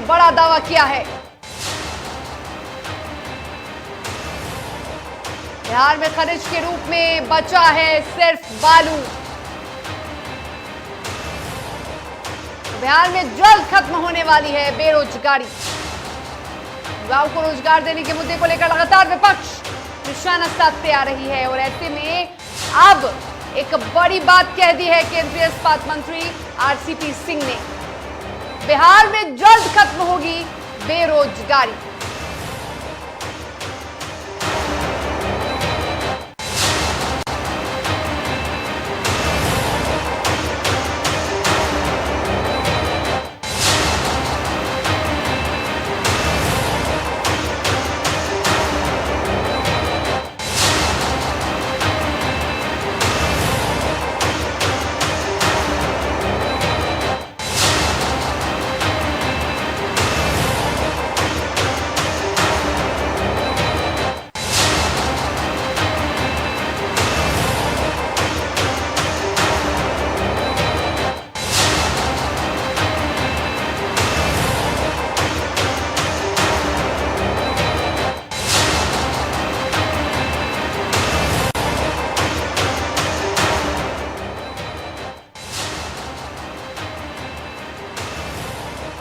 बड़ा दावा किया है। बिहार में खनिज के रूप में बचा है सिर्फ बालू। बिहार में जल्द खत्म होने वाली है बेरोजगारी। युवाओं को रोजगार देने के मुद्दे को लेकर लगातार विपक्ष निशाना साधते आ रही है और ऐसे में अब एक बड़ी बात कह दी है केंद्रीय इस्पात मंत्री आरसीपी सिंह ने। बिहार में जल्द खत्म होगी बेरोजगारी।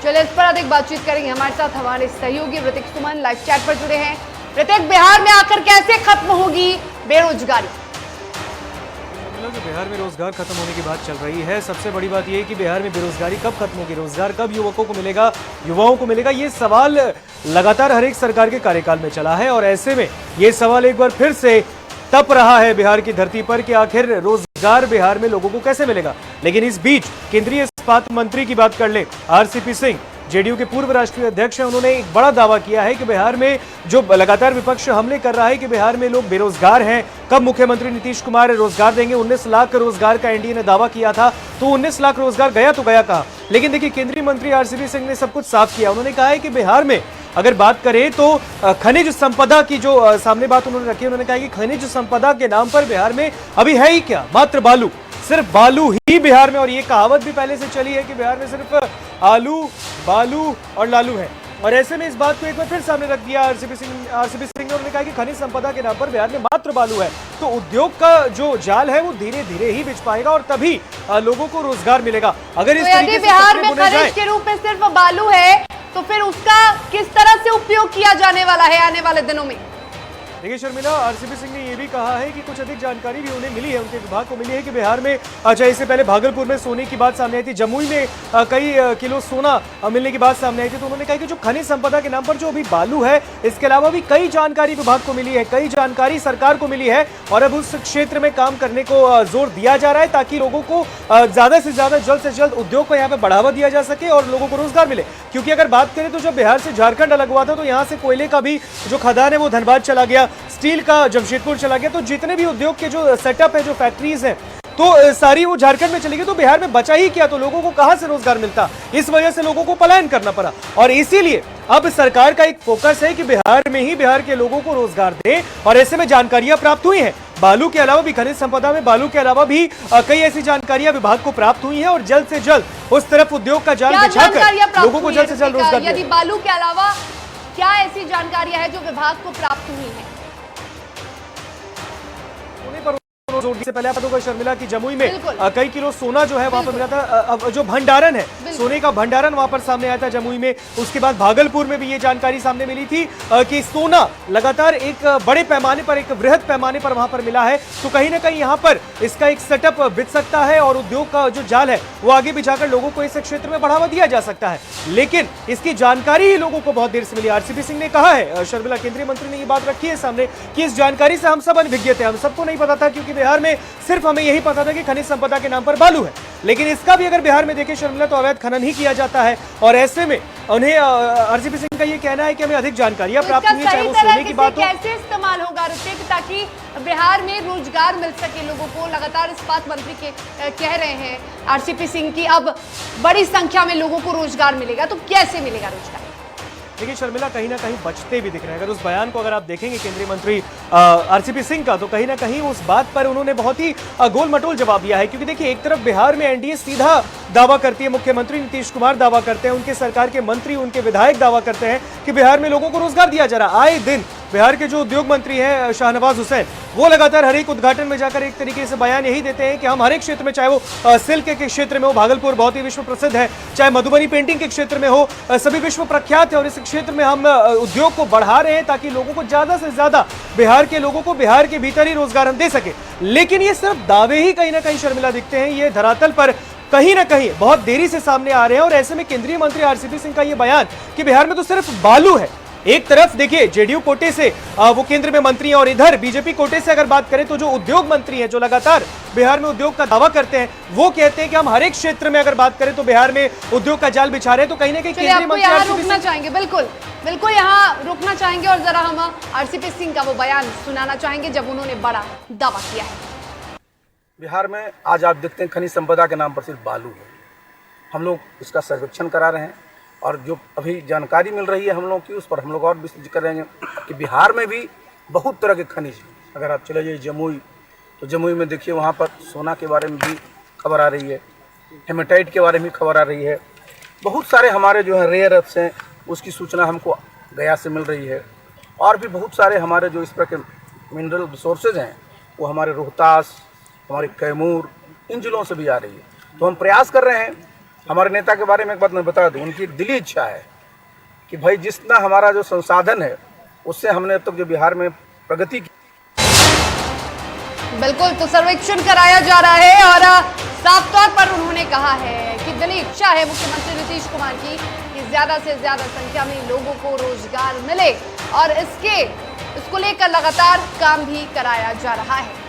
चलिए इस पर अधिक बातचीत करेंगे। हमारे साथ हमारे सहयोगी ऋतिक सुमन लाइव चैट पर जुड़े हैं। ऋतिक, बिहार में आकर कैसे खत्म होगी बेरोजगारी? जो बिहार में रोजगार खत्म होने की बात चल रही है, सबसे बड़ी बात यह है कि बिहार में बेरोजगारी कब खत्म होगी, रोजगार कब युवकों को मिलेगा, युवाओं को मिलेगा, ये सवाल लगातार हर एक सरकार के कार्यकाल में चला है। और ऐसे में ये सवाल एक बार फिर से तप रहा है बिहार की धरती पर कि आखिर रोजगार बिहार में लोगों को कैसे मिलेगा। लेकिन इस बीच केंद्रीय इस्पात मंत्री की बात कर ले, आरसीपी सिंह जेडीयू के पूर्व राष्ट्रीय अध्यक्ष हैं, उन्होंने एक बड़ा दावा किया है कि बिहार में जो लगातार विपक्ष हमले कर रहा है कि बिहार में लोग बेरोजगार हैं, कब मुख्यमंत्री नीतीश कुमार रोजगार देंगे। 19 लाख रोजगार का एनडीए ने दावा किया था, तो 19 लाख रोजगार गया तो गया कहां। लेकिन देखिए, केंद्रीय मंत्री आरसीपी सिंह ने सब कुछ साफ किया। उन्होंने कहा है कि बिहार में अगर बात करें तो खनिज संपदा की जो सामने बात उन्होंने रखी, उन्होंने कहा कि खनिज संपदा के नाम पर बिहार में अभी है ही क्या, मात्र बालू, सिर्फ बालू ही बिहार में। और ये कहावत भी पहले से चली है कि बिहार में सिर्फ आलू, बालू और लालू है। और ऐसे में इस बात को एक बार फिर सामने रख दिया आरसीपी सिंह ने। उन्होंने कहा कि खनिज संपदा के नाम पर बिहार में मात्र बालू है, तो उद्योग का जो जाल है वो धीरे धीरे ही बिछ पाएगा और तभी लोगों को रोजगार मिलेगा। अगर इस तरीके से बिहार में खनिज के रूप में सिर्फ बालू है तो फिर उसका किस तरह से उपयोग किया जाने वाला है आने वाले दिनों में? देखिए शर्मिला, आरसीपी सिंह ने यह भी कहा है कि कुछ अधिक जानकारी भी उन्हें मिली है, उनके विभाग को मिली है कि बिहार में चाहे इससे पहले भागलपुर में सोने की बात सामने आई थी, जमुई में कई किलो सोना मिलने की बात सामने आई थी। तो उन्होंने कहा कि जो खनिज संपदा के नाम पर जो अभी बालू है, इसके अलावा भी कई जानकारी विभाग को मिली है, कई जानकारी सरकार को मिली है और अब उस क्षेत्र में काम करने को जोर दिया जा रहा है ताकि लोगों को ज्यादा से ज्यादा जल्द से जल्द उद्योग को यहाँ पे बढ़ावा दिया जा सके और लोगों को रोजगार मिले। क्योंकि अगर बात करें तो जब बिहार से झारखंड अलग हुआ था तो यहाँ से कोयले का भी जो खदान है वो धनबाद चला गया, स्टील का जमशेदपुर चला गया, तो जितने भी उद्योग के जो सेटअप है, जो फैक्ट्रीज हैं, तो सारी वो झारखंड में चली गई। तो बिहार में बचा ही क्या, तो लोगों को कहां से रोजगार मिलता। इस वजह से लोगों को पलायन करना पड़ा और इसीलिए अब सरकार का एक फोकस है कि बिहार में ही बिहार के लोगों को रोजगार दे। और ऐसे में जानकारियां प्राप्त हुई हैं, बालू के अलावा भी खनिज संपदा में बालू के अलावा भी कई ऐसी जानकारियां विभाग को प्राप्त हुई हैं और जल्द से जल्द उस तरफ उद्योग का जाल बिछाकर लोगों को जल्द से जल्द रोजगार। यदि बालू के अलावा क्या ऐसी जानकारियां हैं जो विभाग को प्राप्त हुई है? से पहले आपको होगा शर्मिला की जमुई में कई किलो सोना जो है वहां पर मिला था, जो भंडारण है, सोने का भंडारण वहां पर सामने आया था जमुई में। उसके बाद भागलपुर में भी ये जानकारी सामने मिली थी कि सोना लगातार एक बड़े पैमाने पर, एक वृहद पैमाने पर वहां पर मिला है। तो कहीं ना कहीं यहां पर इसका एक सेटअप बिछ सकता है और उद्योग का जो जाल है वो आगे भी जाकर लोगों को इस क्षेत्र में बढ़ावा दिया जा सकता है। लेकिन इसकी जानकारी ही लोगों को बहुत देर से मिली। आरसीपी सिंह ने कहा है, शर्मिला, केंद्रीय मंत्री ने ये बात रखी है सामने कि इस जानकारी से हम सब अनभिज्ञ थे, हम सबको नहीं पता था, क्योंकि बिहार में सिर्फ हमें यही पता था कि खनिज संपदा के नाम पर बालू है। लेकिन इसका भी अगर बिहार में देखें शर्मिला तो अवैध खनन ही किया जाता है और ऐसे में उन्हें आरसीपी सिंह का ये कहना है कि हमें अधिक जानकारियां प्राप्त हुई, चाहे वो सोने की बात हो। कैसे इस्तेमाल होगा ऋतिक ताकि बिहार में रोजगार मिल सके लोगों को? लगातार इस्पात मंत्री कह रहे हैं आरसीपी सिंह की अब बड़ी संख्या में लोगों को रोजगार मिलेगा, तो कैसे मिलेगा रोजगार? देखिए शर्मिला, कहीं ना कहीं बचते भी दिख रहे हैं। अगर उस बयान को अगर आप देखेंगे केंद्रीय मंत्री आरसीपी सिंह का, तो कहीं ना कहीं उस बात पर उन्होंने बहुत ही गोल मटोल जवाब दिया है। क्योंकि देखिए, एक तरफ बिहार में एनडीए सीधा दावा करती है, मुख्यमंत्री नीतीश कुमार दावा करते हैं, उनके सरकार के मंत्री, उनके विधायक दावा करते हैं कि बिहार में लोगों को रोजगार दिया जा रहा है। आए दिन बिहार के जो उद्योग मंत्री हैं शाहनवाज हुसैन, वो लगातार हर एक उद्घाटन में जाकर एक तरीके से बयान यही देते हैं कि हम हर एक क्षेत्र में, चाहे वो सिल्क के क्षेत्र में हो, भागलपुर बहुत ही विश्व प्रसिद्ध है, चाहे मधुबनी पेंटिंग के क्षेत्र में हो, सभी विश्व प्रख्यात है और इस क्षेत्र में हम उद्योग को बढ़ा रहे हैं ताकि लोगों को ज्यादा से ज्यादा, बिहार के लोगों को बिहार के भीतर ही रोजगार हम दे सके। लेकिन ये सिर्फ दावे ही कहीं ना कहीं शर्मिला दिखते हैं, ये धरातल पर कहीं ना कहीं बहुत देरी से सामने आ रहे हैं। और ऐसे में केंद्रीय मंत्री आरसीपी सिंह का ये बयान कि बिहार में तो सिर्फ बालू है, एक तरफ देखिए जेडीयू कोटे से वो केंद्र में मंत्री हैं और इधर बीजेपी कोटे से अगर बात करें तो जो उद्योग मंत्री हैं, जो लगातार बिहार में उद्योग का दावा करते हैं, वो कहते हैं कि हम हर एक क्षेत्र में अगर बात करें तो बिहार में उद्योग का जाल बिछा रहे हैं। तो कहीं ना कहीं केंद्रीय मंत्री यहाँ रुकना चाहेंगे, बिल्कुल बिल्कुल यहाँ रुकना चाहेंगे और जरा हम आरसीपी सिंह का वो बयान सुनाना चाहेंगे जब उन्होंने बड़ा दावा किया है। बिहार में आज आप देखते हैं खनिज संपदा के नाम पर सिर्फ बालू है। हम लोग इसका सर्वेक्षण करा रहे हैं और जो अभी जानकारी मिल रही है हम लोग की, उस पर हम लोग और विस्तृत करेंगे कि बिहार में भी बहुत तरह के खनिज हैं। अगर आप चले जाइए जमुई, तो जमुई में देखिए वहाँ पर सोना के बारे में भी खबर आ रही है, हेमेटाइट के बारे में भी खबर आ रही है। बहुत सारे हमारे जो है रेयर अर्थ्स हैं, उसकी सूचना हमको गया से मिल रही है। और भी बहुत सारे हमारे जो इस तरह के मिनरल रिसोर्सेज हैं, वो हमारे रोहतास, हमारे कैमूर, इन जिलों से भी आ रही है। तो हम प्रयास कर रहे हैं। हमारे नेता के बारे में एक बात मैं बता दूं, उनकी एक दिली इच्छा है कि भाई जितना हमारा जो संसाधन है उससे हमने अब तक जो बिहार में प्रगति की। बिल्कुल, तो सर्वेक्षण कराया जा रहा है और साफ तौर पर उन्होंने कहा है कि दिली इच्छा है मुख्यमंत्री नीतीश कुमार की कि ज्यादा से ज्यादा संख्या में लोगों को रोजगार मिले और इसको लेकर लगातार काम भी कराया जा रहा है।